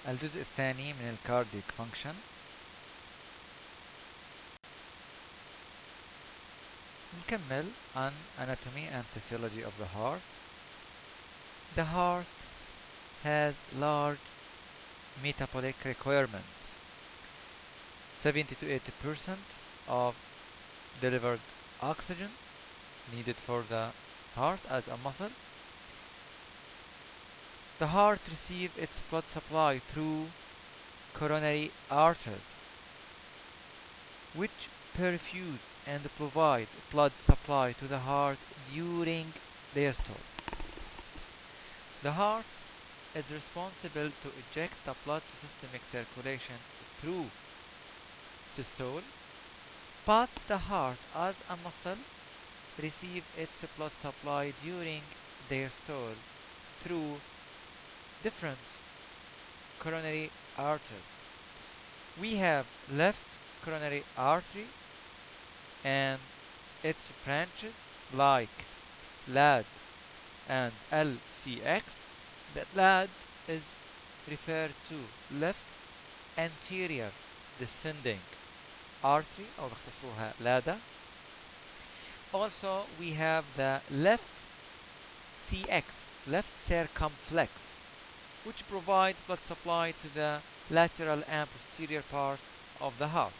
الجزء الثاني من الكارديك فانكشن. نكمل عن anatomy and physiology of the heart. The heart has large metabolic requirements. 70 to 80% of delivered oxygen needed for the heart as a muscle. The heart receives its blood supply through coronary arteries, which perfuse and provide blood supply to the heart during diastole. The heart is responsible to eject the blood to systemic circulation through systole, but the heart as a muscle receives its blood supply during diastole through different coronary arteries. We have left coronary artery and its branches like LAD and LCX. The LAD is referred to left anterior descending artery أو بيختصروها LADA. Also we have the left CX, left circumflex, which provides blood supply to the lateral and posterior parts of the heart.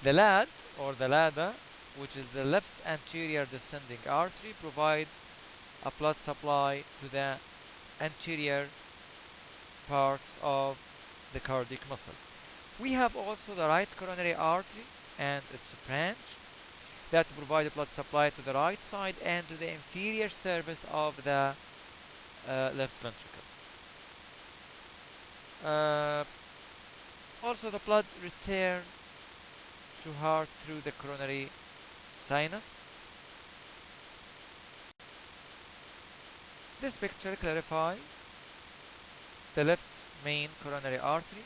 The LAD or the LADA, which is the left anterior descending artery, provides a blood supply to the anterior parts of the cardiac muscle. We have also the right coronary artery and its branch that provide blood supply to the right side and to the inferior surface of the left ventricle. Uh, Also the blood returns to heart through the coronary sinus. This picture clarifies the left main coronary artery,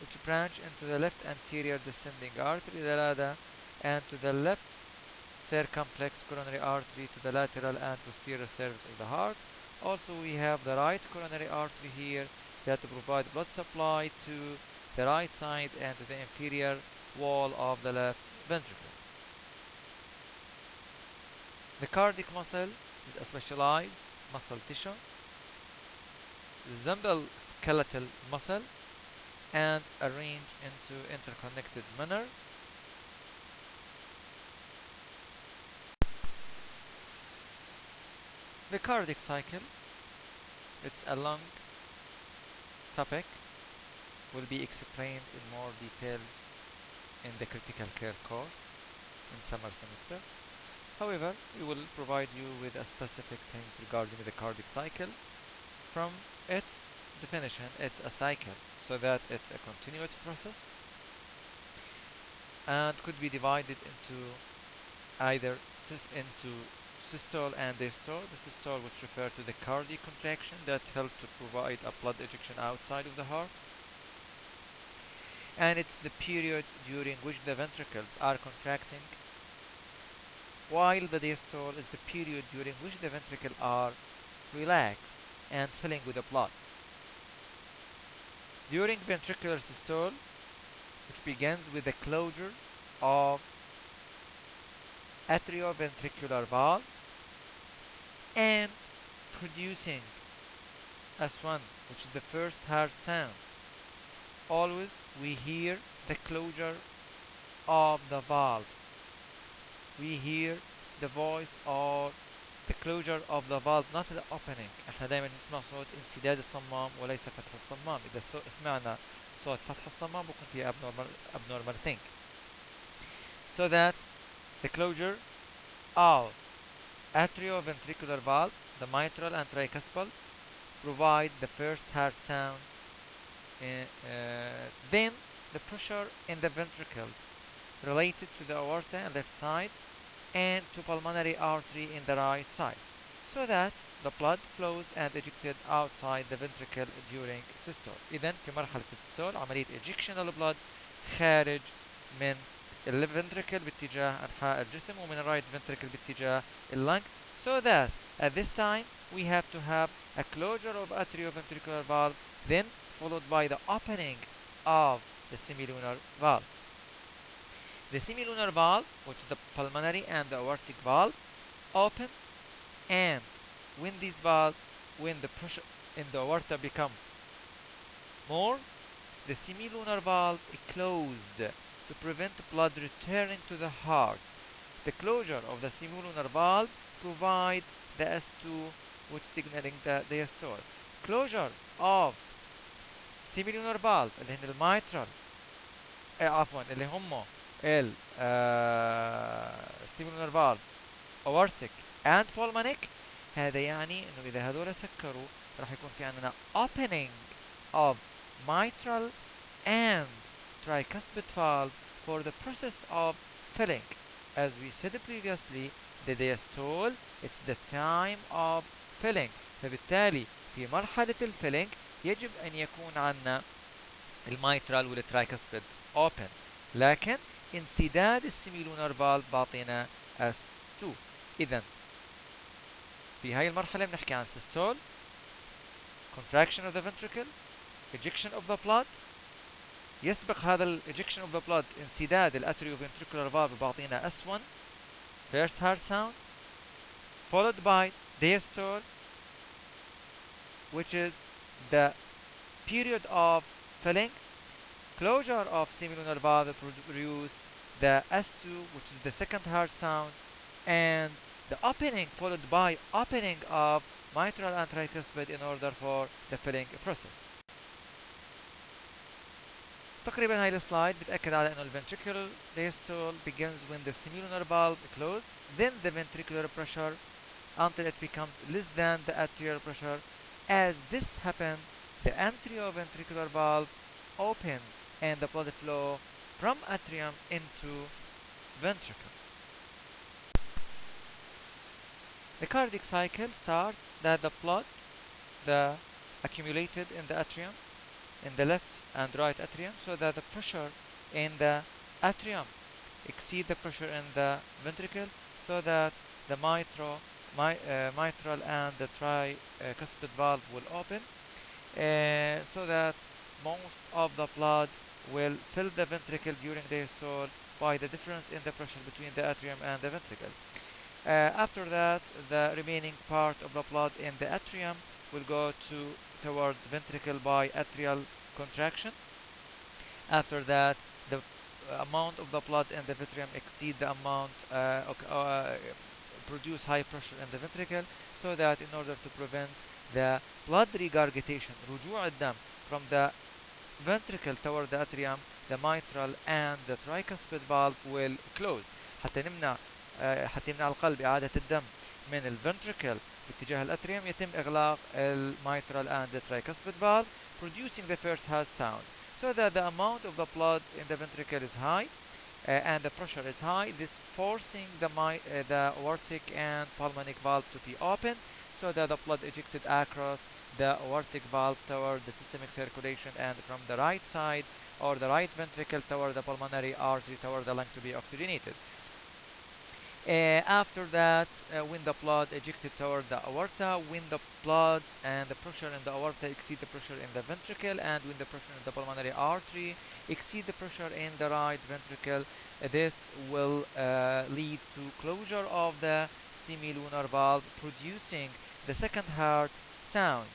which branch into the left anterior descending artery, the LADA, and to the left circumflex coronary artery to the lateral and posterior surface of the heart. Also we have the right coronary artery here that provide blood supply to the right side and to the inferior wall of the left ventricle. The cardiac muscle is a specialized muscle tissue, resemble skeletal muscle and arranged into interconnected manner. The cardiac cycle, it's a long topic, will be explained in more details in the critical care course in summer semester. However, we will provide you with a specific things regarding the cardiac cycle. From its definition, it's a cycle, so that it's a continuous process and could be divided into either into systole and diastole. The systole, which refer to the cardiac contraction that help to provide a blood ejection outside of the heart, and it's the period during which the ventricles are contracting, while the diastole is the period during which the ventricles are relaxed and filling with the blood. During ventricular systole, which begins with the closure of atrioventricular valve and producing S1, which is the first heart sound, always we hear the closure of the valve. We hear the voice or the closure of the valve, not the opening. احنا دايما نسمع صوت انسداد الصمام وليس فتح الصمام. إذا سمعنا صوت فتح الصمام بكون في abnormal thing. So that the closure of atrioventricular valve, the mitral and tricuspid, provide the first heart sound. Then the pressure in the ventricles related to the aorta on the left side and to pulmonary artery in the right side, so that the blood flows and ejected outside the ventricle during systole. إذن في مرحلة السيستول عملية ejection البلد خارج من الفنتركل باتجاه أنحاء الجسم ومن الرايت ventricle باتجاه اللنج, so that at this time we have to have a closure of atrioventricular valve, then followed by the opening of the semilunar valve. The semilunar valve, which is the pulmonary and the aortic valve, open, and when the pressure in the aorta become more, the semilunar valve is closed to prevent blood returning to the heart. The closure of the semilunar valve provides the S2, which signaling the diastole. Closure of semilunar valve اللي هن الميترال عفوا اللي هم السيميلونر فالف اورتيك اند pulmonic، هذا يعني انه اذا هذول سكروا راح يكون في عندنا opening of mitral and tricuspid valve for the process of filling. As we said previously, the diastole it's the time of filling. فبالتالي في مرحلة الفيلينج يجب أن يكون عندنا الميترال والترايكسبيد open، لكن انسداد السيميلونر فالف بعطينا S2. إذا في هاي المرحلة بنحكي عن systole، contraction of the ventricle، ejection of the blood. يسبق هذا ال ejection of the blood انسداد الاتريوفنتريكولار valve بعطينا S1 first heart sound followed by diastole, which is the period of filling. Closure of semilunar valve produce the S2, which is the second heart sound, and the opening followed by opening of mitral and tricuspid in order for the filling process. تقريبا هاي السلايد بتأكد على انه ventricular diastole begins when the semilunar valve closed, then the ventricular pressure until it becomes less than the atrial pressure. As this happens, the anterioventricular valve opens and the blood flow from atrium into ventricles. The cardiac cycle starts that the blood accumulated in the atrium, in the left and right atrium, so that the pressure in the atrium exceed the pressure in the ventricle, so that the mitral and the tricuspid valve will open, so that most of the blood will fill the ventricle during diastole by the difference in the pressure between the atrium and the ventricle. After that, the remaining part of the blood in the atrium will go toward the ventricle by atrial contraction. After that, the amount of the blood in the ventricle exceed the amount produce high pressure in the ventricle, so that in order to prevent the blood regurgitation رجوع الدم from the ventricle toward the atrium, the mitral and the tricuspid valve will close حتى يمنع القلب إعادة الدم من الفنتريكل باتجاه الاتريوم. يتم إغلاق الميترال and the tricuspid valve, producing the first heart sound, so that the amount of the blood in the ventricle is high and the pressure is high, this forcing the aortic and pulmonic valve to be open, so that the blood ejected across the aortic valve toward the systemic circulation, and from the right side or the right ventricle toward the pulmonary artery toward the lung to be oxygenated. After that, when the blood ejected toward the aorta, when the blood and the pressure in the aorta exceed the pressure in the ventricle, and when the pressure in the pulmonary artery exceed the pressure in the right ventricle, this will lead to closure of the semilunar valve, producing the second heart sound.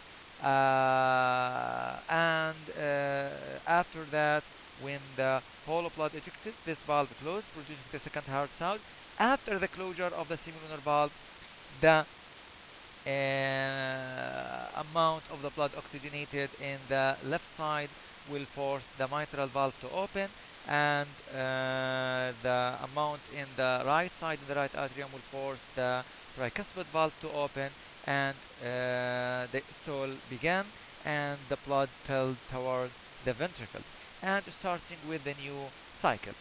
After that, when the whole blood ejected, this valve closed, producing the second heart sound. After the closure of the semilunar valve, the amount of the blood oxygenated in the left side will force the mitral valve to open, and the amount in the right side, in the right atrium, will force the tricuspid valve to open, and the stall began, and the blood fell toward the ventricle, and starting with the new cycle.